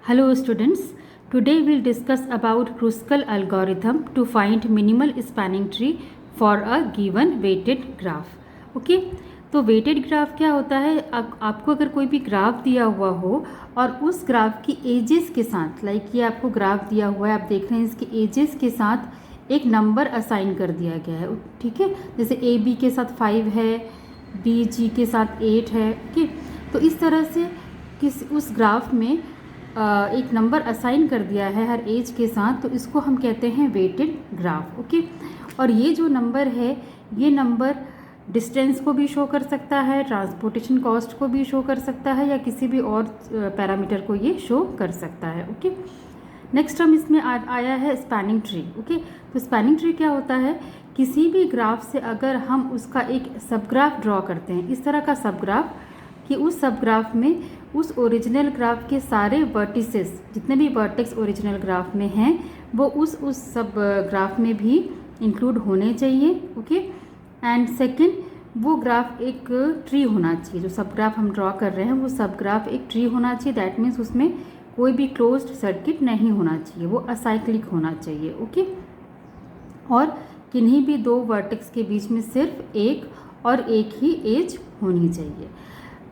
Hello students, today we'll discuss about Kruskal algorithm to find minimal spanning tree for a given weighted graph. Okay? तो weighted graph क्या होता है? आपको अगर कोई भी ग्राफ दिया हुआ हो और उस ग्राफ की एजेस के साथ, लाइक ये आपको ग्राफ दिया हुआ है, आप देख रहे हैं इसके एजेस के साथ एक नंबर असाइन कर दिया गया है, ठीक है। जैसे ए बी के साथ 5 है, बी जी के साथ 8 है, ओके। तो इस तरह से उस ग्राफ में एक नंबर असाइन कर दिया है हर एज के साथ, तो इसको हम कहते हैं वेटेड ग्राफ, ओके। और ये जो नंबर है, ये नंबर डिस्टेंस को भी शो कर सकता है, ट्रांसपोर्टेशन कॉस्ट को भी शो कर सकता है, या किसी भी और पैरामीटर को ये शो कर सकता है, ओके। नेक्स्ट हम इसमें आया है स्पैनिंग ट्री, ओके। तो स्पैनिंग ट्री क्या होता है? किसी भी ग्राफ से अगर हम उसका एक सब ग्राफ ड्रॉ करते हैं, इस तरह का सब ग्राफ कि उस सब ग्राफ में उस ओरिजिनल ग्राफ के सारे वर्टिसेस, जितने भी वर्टेक्स ओरिजिनल ग्राफ में हैं, वो उस सब ग्राफ में भी इंक्लूड होने चाहिए, ओके। एंड सेकंड, वो ग्राफ एक ट्री होना चाहिए। जो सब ग्राफ हम ड्रॉ कर रहे हैं वो सब ग्राफ एक ट्री होना चाहिए। दैट मीन्स उसमें कोई भी क्लोज्ड सर्किट नहीं होना चाहिए, वो असाइक्लिक होना चाहिए, ओके। और किन्हीं भी दो वर्टेक्स के बीच में सिर्फ एक और एक ही एज होनी चाहिए।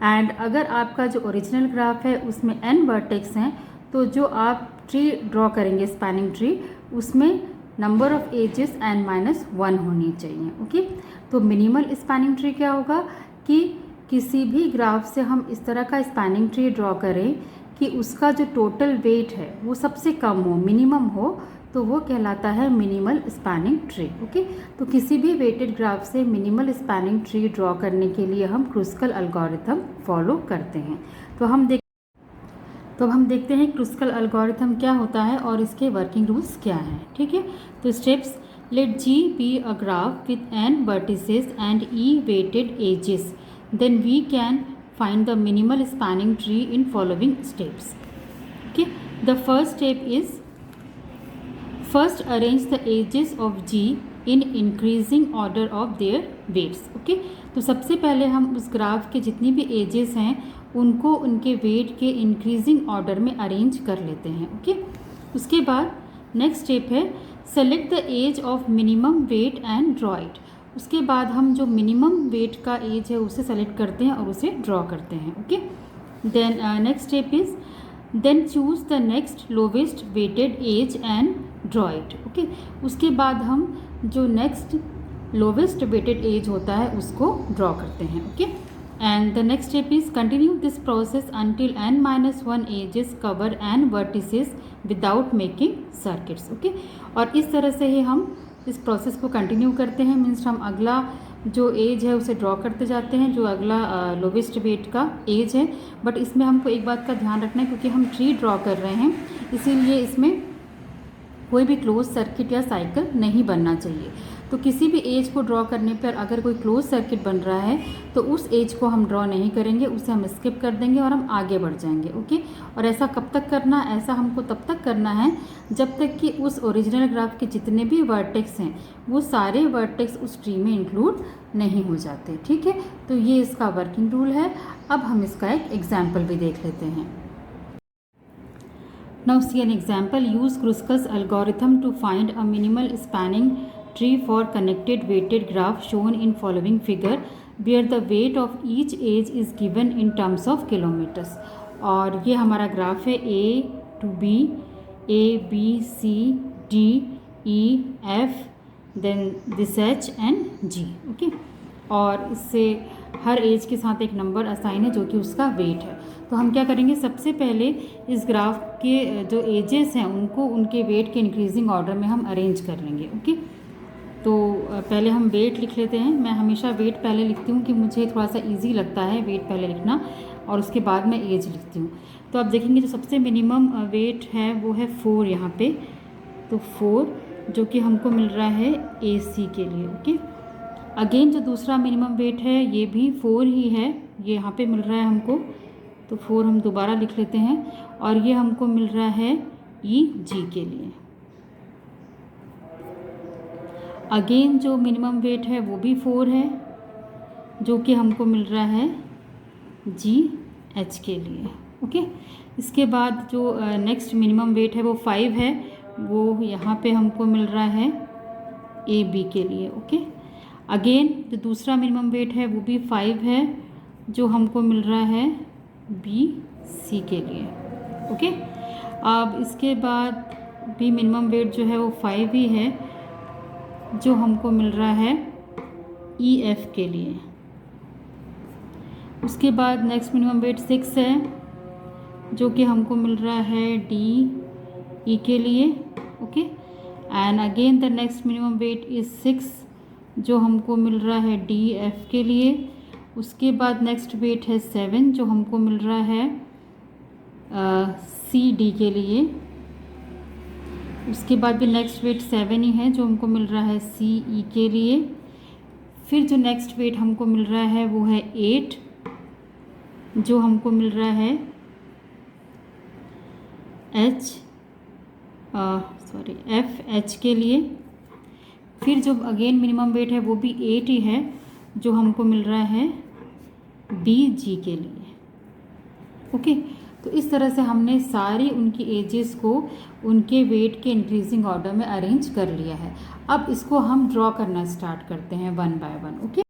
एंड अगर आपका जो ओरिजिनल ग्राफ है उसमें n वर्टेक्स हैं, तो जो आप ट्री ड्रॉ करेंगे स्पैनिंग ट्री, उसमें नंबर ऑफ एजेस n-1 होनी चाहिए, ओके। तो मिनिमल स्पैनिंग ट्री क्या होगा कि किसी भी ग्राफ से हम इस तरह का स्पैनिंग ट्री ड्रॉ करें कि उसका जो टोटल वेट है वो सबसे कम हो, मिनिमम हो, तो वो कहलाता है मिनिमल स्पैनिंग ट्री, ओके। तो किसी भी वेटेड ग्राफ से मिनिमल स्पैनिंग ट्री ड्रॉ करने के लिए हम क्रुस्कल एल्गोरिथम फॉलो करते हैं। तो हम देखते हैं क्रुस्कल एल्गोरिथम क्या होता है और इसके वर्किंग रूल्स क्या हैं, ठीक है। तो steps: let G be a graph with n vertices and e weighted edges, then we can find the minimal spanning tree in following steps, okay. The first step is, first arrange the edges of G in increasing order of their weights, okay. तो सबसे पहले हम उस graph के जितनी भी edges हैं उनको उनके वेट के इंक्रीजिंग ऑर्डर में अरेंज कर लेते हैं, ओके। उसके बाद नेक्स्ट स्टेप है, select the edge of minimum weight and draw it. उसके बाद हम जो मिनिमम वेट का एज है उसे सेलेक्ट करते हैं और उसे ड्रॉ करते हैं, okay. Then next step is, then choose the next lowest weighted edge and draw it, okay. उसके बाद हम जो नेक्स्ट लोवेस्ट वेटेड एज होता है उसको ड्रॉ करते हैं, okay. And the next step is, continue this process until n-1 edges cover n vertices without making circuits, okay. और इस तरह से ही हम इस प्रोसेस को कंटिन्यू करते हैं। मीन्स हम अगला जो एज है उसे ड्रॉ करते जाते हैं, जो अगला लोवेस्ट वेट का एज है। बट इसमें हमको एक बात का ध्यान रखना है, क्योंकि हम ट्री ड्रॉ कर रहे हैं, इसीलिए इसमें कोई भी क्लोज सर्किट या साइकिल नहीं बनना चाहिए। तो किसी भी एज को ड्रॉ करने पर अगर कोई क्लोज सर्किट बन रहा है तो उस एज को हम ड्रॉ नहीं करेंगे, उसे हम स्किप कर देंगे और हम आगे बढ़ जाएंगे, ओके। और ऐसा कब तक करना? ऐसा हमको तब तक करना है जब तक कि उस ओरिजिनल ग्राफ के जितने भी वर्टेक्स हैं वो सारे वर्टेक्स उस ट्री में इंक्लूड नहीं हो जाते, ठीक है। तो ये इसका वर्किंग रूल है। अब हम इसका एक एग्जाम्पल भी देख लेते हैं। Now see an example. Use Kruskal's algorithm to find a minimal spanning tree for connected weighted graph shown in following figure, where the weight of each edge is given in terms of kilometers. और ये हमारा graph है A to B, A B C D E F, then this H and G, okay. और इससे हर as के साथ एक number assign है जो कि उसका वेट है। तो हम क्या करेंगे, सबसे पहले इस ग्राफ के जो एजेस हैं उनको उनके वेट के इंक्रीजिंग ऑर्डर में हम अरेंज कर लेंगे, ओके। तो पहले हम वेट लिख लेते हैं। मैं हमेशा वेट पहले लिखती हूँ कि मुझे थोड़ा सा इजी लगता है वेट पहले लिखना, और उसके बाद मैं एज लिखती हूँ। तो आप देखेंगे जो सबसे मिनिमम वेट है वो है 4 यहाँ पे। तो 4 जो कि हमको मिल रहा है AC के लिए, ओके। अगेन जो दूसरा मिनिमम वेट है ये भी 4 ही है, ये यहाँ पे मिल रहा है हमको। तो 4 हम दोबारा लिख लेते हैं, और ये हमको मिल रहा है EG के लिए। अगेन जो मिनिमम वेट है वो भी 4 है, जो कि हमको मिल रहा है GH के लिए, ओके। इसके बाद जो नेक्स्ट मिनिमम वेट है वो 5 है, वो यहाँ पे हमको मिल रहा है ए बी के लिए। ओके, अगेन जो दूसरा मिनिमम वेट है वो भी 5 है, जो हमको मिल रहा है बी सी के लिए। ओके, अब इसके बाद भी मिनिमम वेट जो है वो 5 ही है, जो हमको मिल रहा है ई एफ के लिए। उसके बाद नेक्स्ट मिनिमम वेट 6 है, जो कि हमको मिल रहा है डी ई के लिए। Okay, and again the next minimum weight is 6, जो हमको मिल रहा है डी एफ के लिए। उसके बाद नेक्स्ट वेट है 7, जो हमको मिल रहा है सी डी के लिए। उसके बाद भी नेक्स्ट वेट 7 ही है, जो हमको मिल रहा है सी ई के लिए। फिर जो नेक्स्ट वेट हमको मिल रहा है वो है 8, जो हमको मिल रहा है एफ एच के लिए। फिर जो अगेन मिनिमम वेट है वो भी 8 ही है, जो हमको मिल रहा है बी जी के लिए। ओके, तो इस तरह से हमने सारी उनकी एजेस को उनके वेट के इंक्रीजिंग ऑर्डर में अरेंज कर लिया है। अब इसको हम ड्रॉ करना स्टार्ट करते हैं 1 बाय 1। ओके,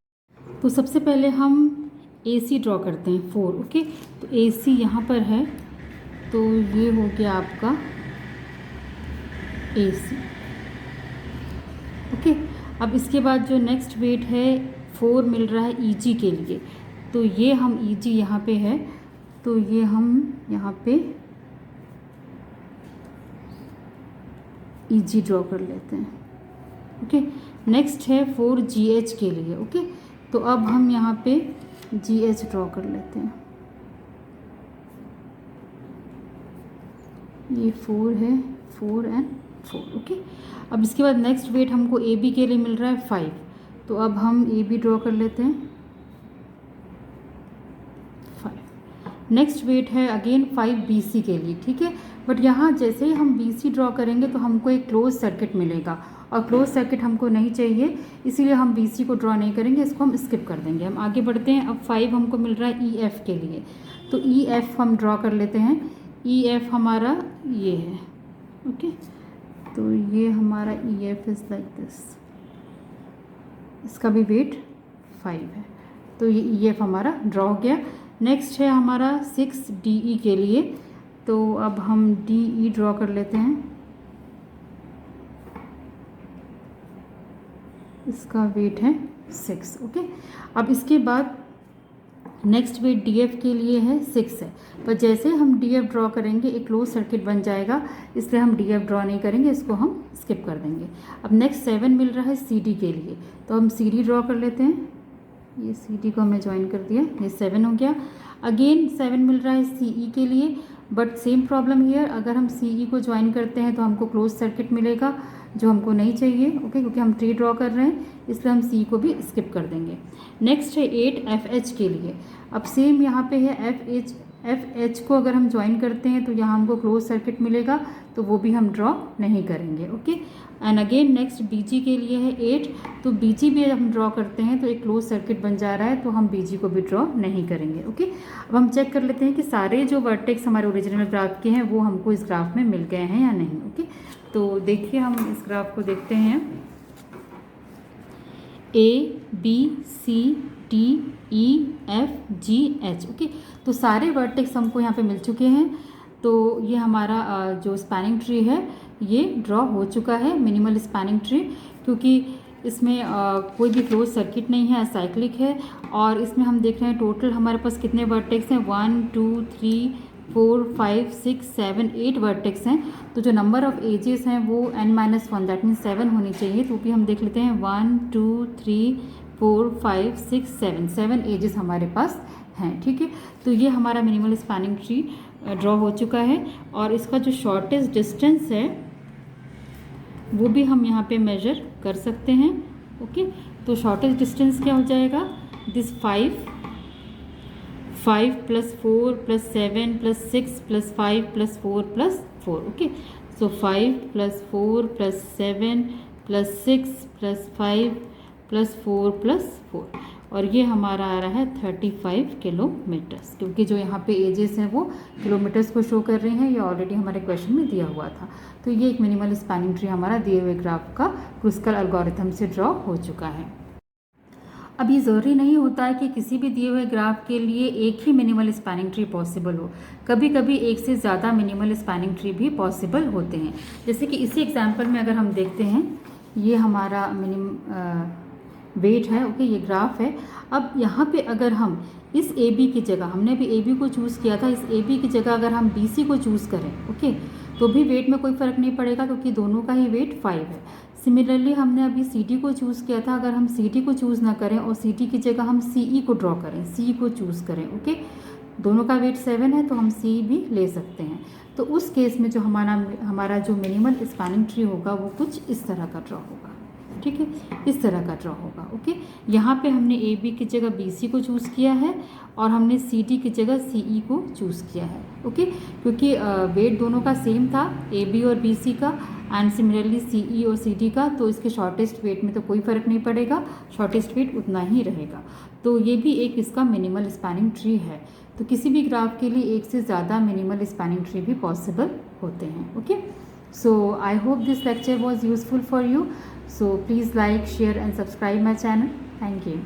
तो सबसे पहले हम ए सी ड्रॉ करते हैं 4। ओके, तो ए सी यहाँ पर है, तो ये हो गया आपका ए सी। ओके, अब इसके बाद जो नेक्स्ट वेट है 4 मिल रहा है ई जी के लिए, तो ये हम ई जी यहाँ पे है, तो ये हम यहाँ पे ई जी ड्रॉ कर लेते हैं। ओके, नेक्स्ट है 4 जी एच के लिए। ओके, तो अब हम यहाँ पे जी एच ड्रॉ कर लेते हैं। ये 4 है, 4 एंड 4। ओके, अब इसके बाद नेक्स्ट वेट हमको ए बी के लिए मिल रहा है 5, तो अब हम ए बी ड्रॉ कर लेते हैं 5। नेक्स्ट वेट है अगेन 5 बी सी के लिए। ठीक है, बट यहाँ जैसे ही हम बी सी ड्रॉ करेंगे तो हमको एक क्लोज सर्किट मिलेगा, और क्लोज सर्किट हमको नहीं चाहिए, इसीलिए हम बी सी को ड्रॉ नहीं करेंगे, इसको हम स्किप कर देंगे। हम आगे बढ़ते हैं। अब 5 हमको मिल रहा है ई एफ के लिए, तो ई एफ हम ड्रॉ कर लेते हैं। ई एफ हमारा ये है। ओके, तो ये हमारा E F is like this, इसका भी वेट 5 है, तो ये ई एफ हमारा ड्रॉ हो गया। नेक्स्ट है हमारा 6 डी ई के लिए, तो अब हम डी ई ड्रॉ कर लेते हैं। इसका वेट है 6। ओके, अब इसके बाद नेक्स्ट वेट डी एफ के लिए है 6 है, पर जैसे हम डी एफ ड्रॉ करेंगे एक क्लोज सर्किट बन जाएगा, इसलिए हम डी एफ ड्रॉ नहीं करेंगे, इसको हम स्किप कर देंगे। अब नेक्स्ट 7 मिल रहा है सी डी के लिए, तो हम सी डी ड्रॉ कर लेते हैं। ये सी डी को हमने ज्वाइन कर दिया, ये 7 हो गया। अगेन 7 मिल रहा है सी ई के लिए, बट सेम प्रॉब्लम हियर, अगर हम सी ई को ज्वाइन करते हैं तो हमको क्लोज सर्किट मिलेगा, जो हमको नहीं चाहिए। ओके, क्योंकि हम ट्री ड्रॉ कर रहे हैं, इसलिए हम सी को भी स्किप कर देंगे। नेक्स्ट है 8 एफ एच के लिए। अब सेम यहाँ पे है एफ एच को अगर हम ज्वाइन करते हैं तो यहाँ हमको क्लोज सर्किट मिलेगा, तो वो भी हम ड्रॉ नहीं करेंगे। Okay, and again next B G के लिए है 8, तो बी जी भी हम ड्रॉ करते हैं तो एक क्लोज सर्किट बन जा रहा है, तो हम बी जी को भी ड्रॉ नहीं करेंगे। ओके, अब हम चेक कर लेते हैं कि सारे जो वर्टेक्स हमारे ओरिजिनल ग्राफ के हैं वो हमको इस ग्राफ में मिल गए हैं या नहीं। ओके, तो देखिए हम इस ग्राफ को देखते हैं। A B C D E F G H. Okay, तो सारे वर्टेक्स हमको यहाँ पे मिल चुके हैं, तो ये हमारा जो स्पैनिंग ट्री है ये ड्रॉ हो चुका है, मिनिमल स्पैनिंग ट्री, क्योंकि इसमें कोई भी क्लोज सर्किट नहीं है, साइक्लिक है। और इसमें हम देख रहे हैं टोटल हमारे पास कितने वर्टेक्स हैं, 1 2 3 4 5 6 7 8 वर्टेक्स हैं। तो जो नंबर ऑफ एजेस हैं वो n-1, दैट मीन्स 7 होनी चाहिए। तो भी हम देख लेते हैं 1 2 3 4 5 6 7 एजेस हमारे पास हैं। ठीक है, तो ये हमारा मिनिमल स्पैनिंग ट्री ड्रॉ हो चुका है, और इसका जो शॉर्टेस्ट डिस्टेंस है वो भी हम यहाँ पे मेजर कर सकते हैं। ओके, तो शॉर्टेस्ट डिस्टेंस क्या हो जाएगा, दिस 5 + 4 + 7 + 6 + 5 + 4 + 4। ओके, सो 5 + 4 + 7 + 6 + 5 + 4 + 4। और ये हमारा आ रहा है 35 किलोमीटर्स, क्योंकि जो यहाँ पे एजेस हैं वो किलोमीटर्स को शो कर रहे हैं, ये ऑलरेडी हमारे क्वेश्चन में दिया हुआ था। तो ये एक मिनिमल स्पैनिंग ट्री हमारा दिए हुए ग्राफ का क्रुस्कल एल्गोरिथम से ड्रॉ हो चुका है। अब ये ज़रूरी नहीं होता है कि किसी भी दिए हुए ग्राफ के लिए एक ही मिनिमल स्पैनिंग ट्री पॉसिबल हो, कभी कभी एक से ज़्यादा मिनिमल स्पैनिंग ट्री भी पॉसिबल होते हैं। जैसे कि इसी एग्जांपल में अगर हम देखते हैं, ये हमारा वेट है, ओके, ये ग्राफ है। अब यहाँ पे अगर हम इस ए बी की जगह, हमने अभी ए बी को चूज़ किया था, इस ए बी की जगह अगर हम बी सी को चूज़ करें, ओके, तो भी वेट में कोई फ़र्क नहीं पड़ेगा, क्योंकि दोनों का ही वेट 5 है। सिमिलरली हमने अभी सी डी को चूज़ किया था, अगर हम सी डी को चूज़ ना करें और सी डी की जगह हम सी ई को ड्रॉ करें, सी को चूज़ करें, ओके, दोनों का वेट 7 है, तो हम सी भी ले सकते हैं। तो उस केस में जो हमारा जो मिनिमल स्पैनिंग ट्री होगा वो कुछ इस तरह का ड्रॉ होगा, ठीक है, इस तरह का ड्रॉ होगा, ओके। यहाँ पे हमने ए बी की जगह बी सी को चूज़ किया है और हमने सी डी की जगह सी ई को चूज़ किया है, ओके, क्योंकि वेट दोनों का सेम था, ए बी और बी सी का, एंड सिमिलरली सी ई और सी डी का, तो इसके शॉर्टेस्ट वेट में तो कोई फ़र्क नहीं पड़ेगा, शॉर्टेस्ट वेट उतना ही रहेगा। तो ये भी एक इसका मिनिमल स्पैनिंग ट्री है। तो किसी भी ग्राफ के लिए एक से ज़्यादा मिनिमल स्पैनिंग ट्री भी पॉसिबल होते हैं, okay. So I hope this lecture was useful for you. So please like, share and subscribe my channel. Thank you.